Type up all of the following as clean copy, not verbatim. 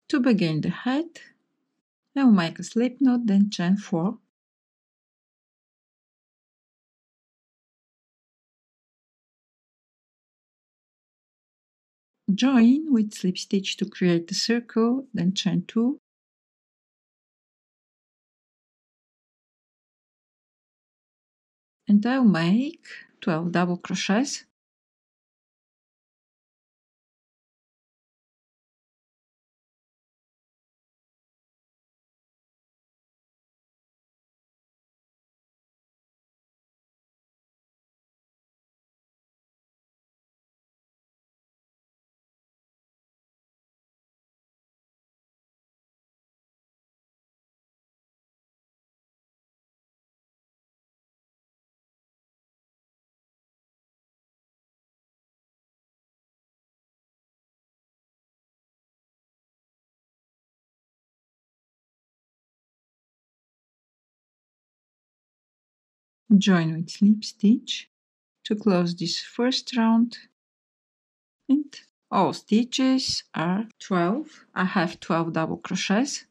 To begin the head, I will make a slip knot, then chain 4. Join with slip stitch to create a circle, then chain 2. And I will make 12 double crochets. Join with slip stitch to close this first round, and all stitches are 12. I have 12 double crochets.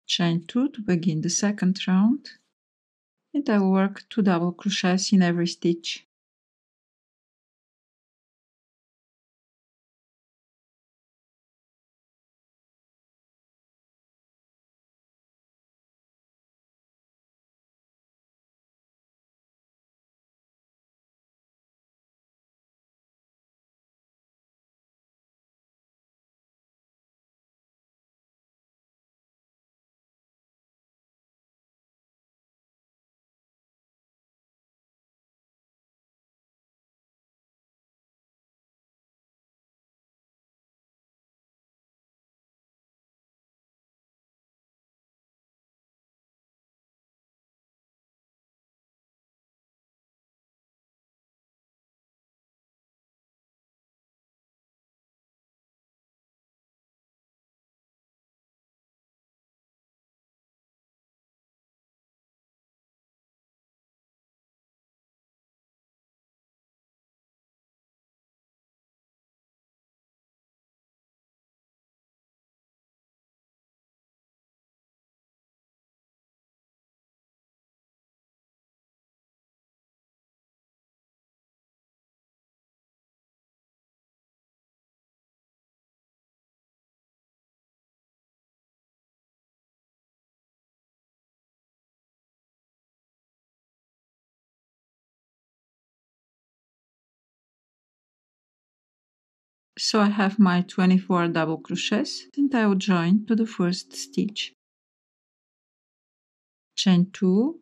Chain 2 to begin the second round, and I will work 2 double crochets in every stitch. So I have my 24 double crochets, and I will join to the first stitch. Chain 2.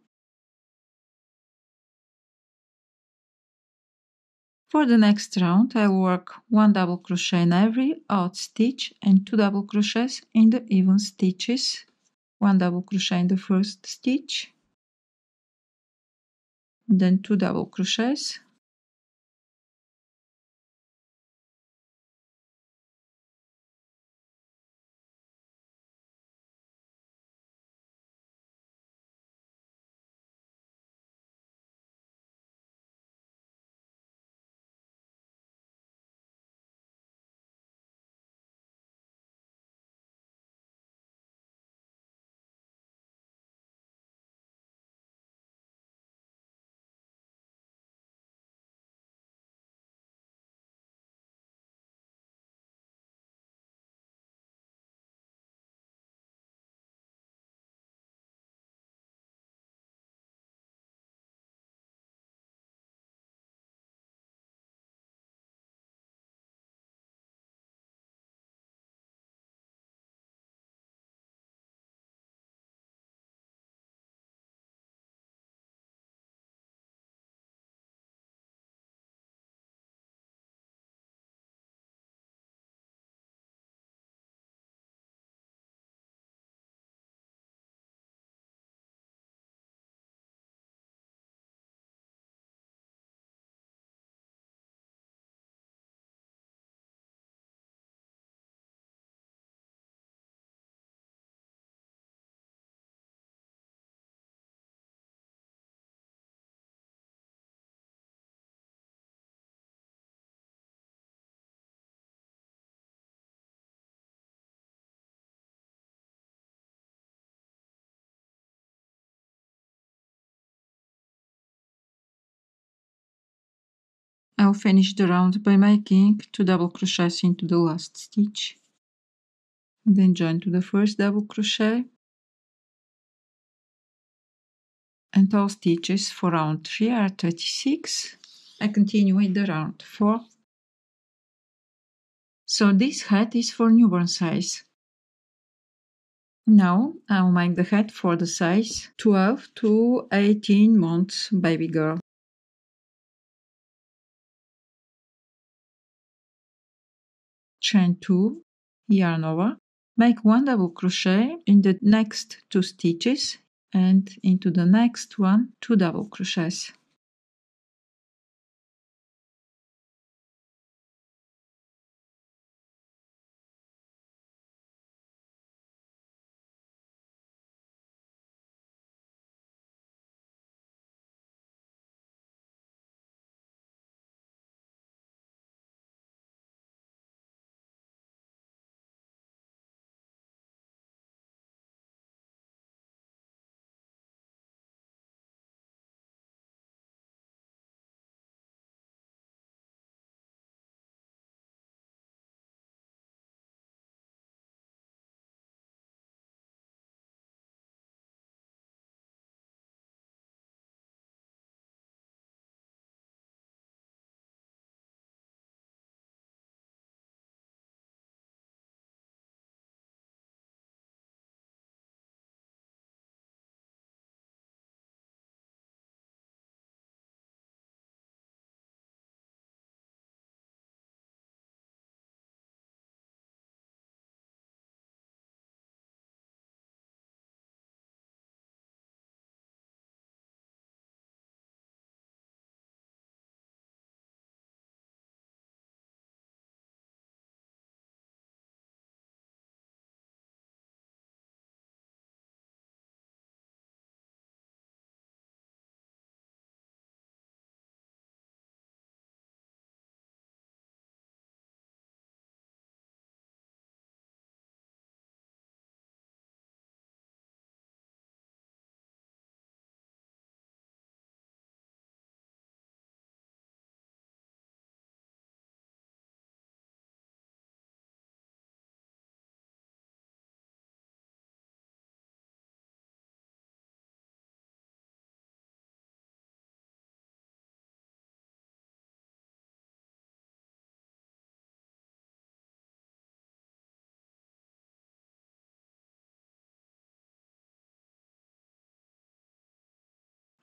For the next round, I will work 1 double crochet in every odd stitch and 2 double crochets in the even stitches. 1 double crochet in the first stitch, then 2 double crochets, I'll finish the round by making 2 double crochets into the last stitch. Then join to the first double crochet, and all stitches for round 3 are 36. I continue with the round 4. So this hat is for newborn size. Now I'll make the hat for the size 12 to 18 months baby girl. Chain 2, yarn over, make 1 double crochet in the next 2 stitches and into the next one 2 double crochets.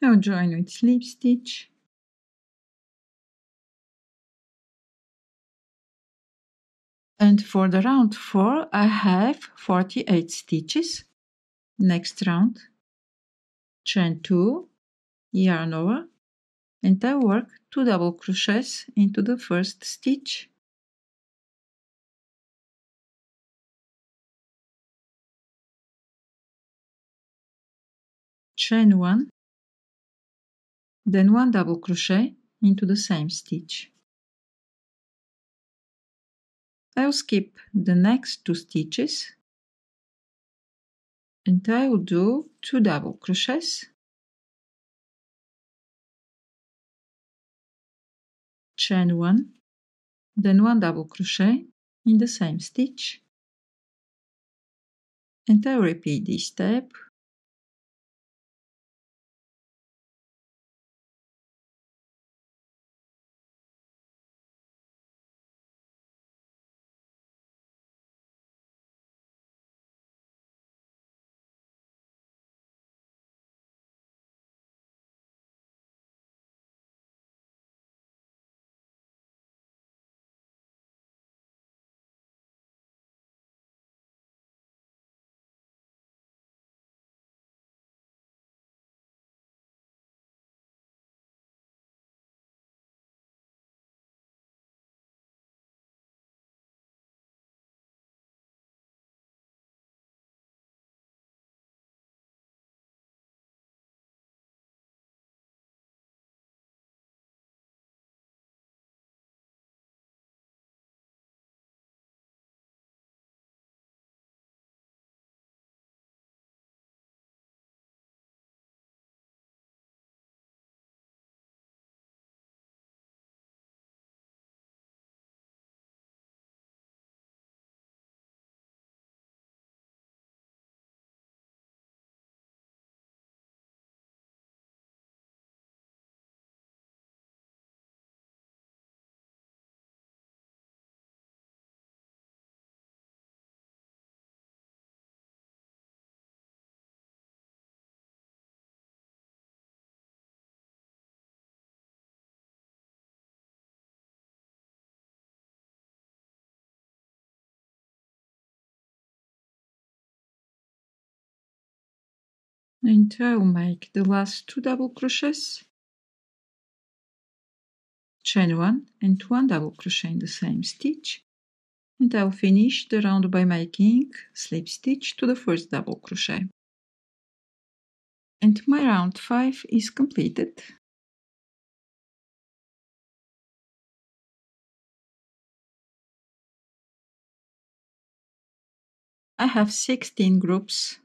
Now join with slip stitch. And for the round 4 I have 48 stitches. Next round, chain 2, yarn over, and I work 2 double crochets into the first stitch. Chain 1, then 1 double crochet into the same stitch. I'll skip the next 2 stitches and I will do 2 double crochets, chain 1, then 1 double crochet in the same stitch, and I'll repeat this step. And I'll make the last 2 double crochets, chain 1 and 1 double crochet in the same stitch, and I'll finish the round by making slip stitch to the first double crochet. And my round 5 is completed. I have 16 groups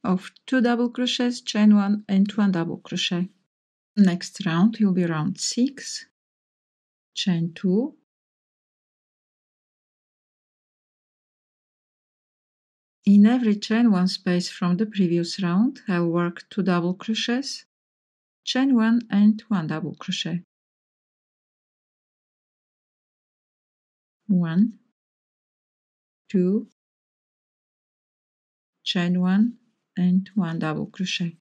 of 2 double crochets, chain 1 and 1 double crochet. Next round will be round 6, chain 2, in every chain 1 space from the previous round I'll work 2 double crochets, chain 1 and 1 double crochet. 1, 2, chain 1 and 1 double crochet.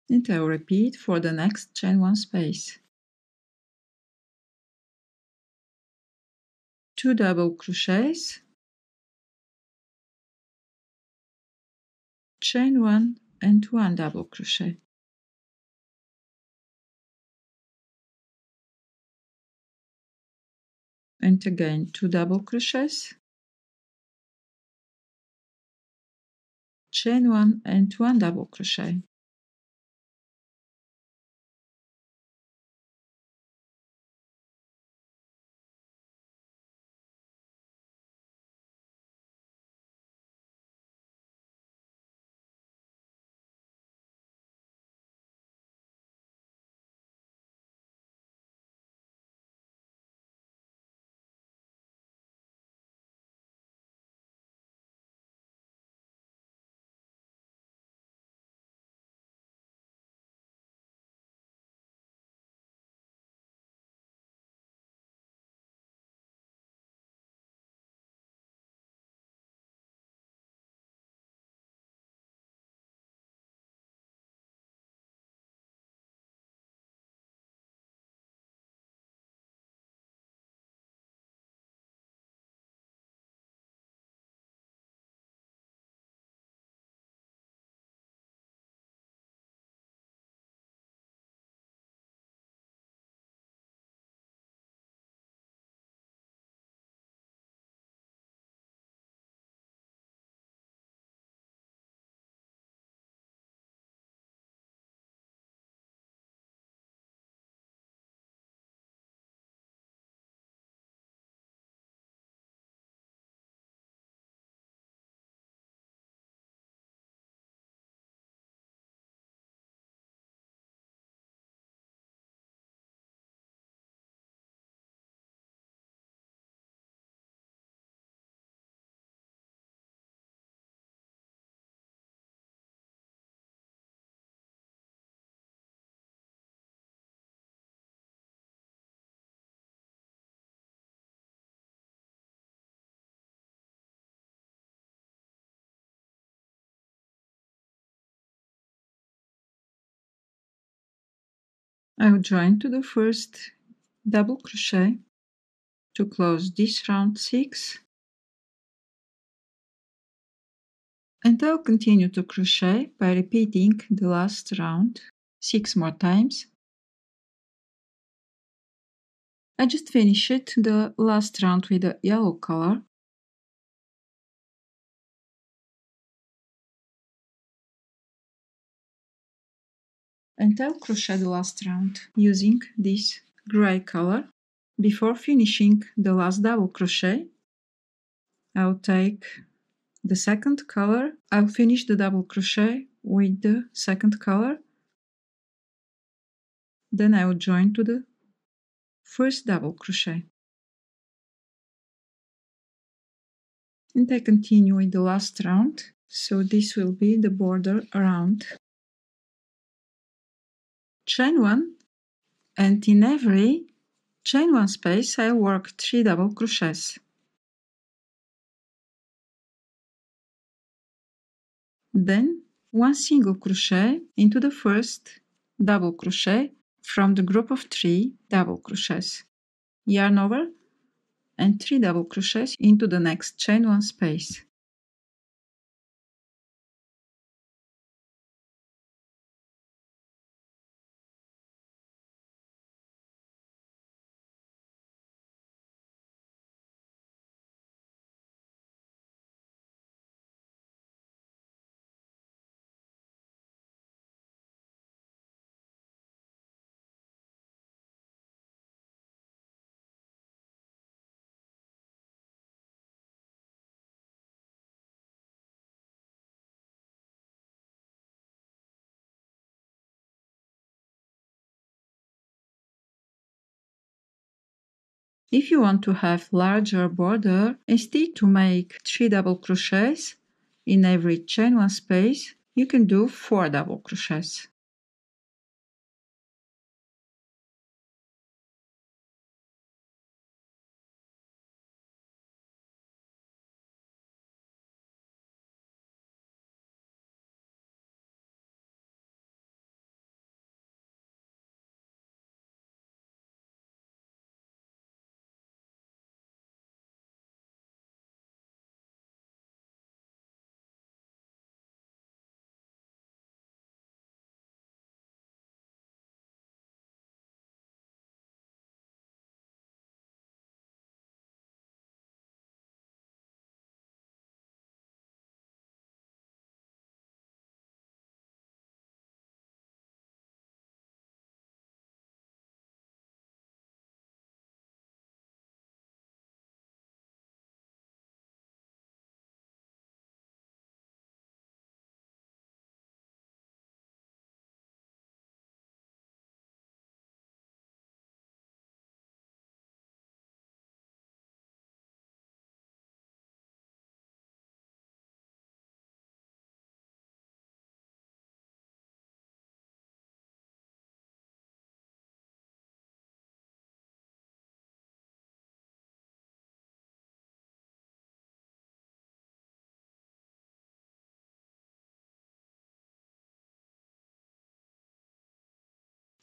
And I'll repeat for the next chain 1 space. 2 double crochets, chain 1 and 1 double crochet. And again 2 double crochets, chain 1 and 1 double crochet. I'll join to the first double crochet to close this round 6, and I'll continue to crochet by repeating the last round 6 more times. I just finished the last round with the yellow color. And I'll crochet the last round using this gray color. Before finishing the last double crochet, I'll take the second color. I'll finish the double crochet with the second color. Then I will join to the first double crochet. And I continue with the last round. So this will be the border around. Chain 1, and in every chain 1 space I'll work 3 double crochets. Then 1 single crochet into the first double crochet from the group of 3 double crochets. Yarn over, and 3 double crochets into the next chain 1 space. If you want to have larger border, instead to make 3 double crochets in every chain 1 space, you can do 4 double crochets.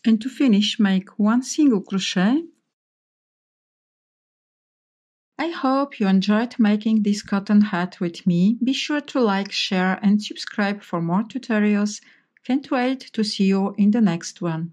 And to finish, make 1 single crochet. I hope you enjoyed making this cotton hat with me. Be sure to like, share and subscribe for more tutorials. Can't wait to see you in the next one.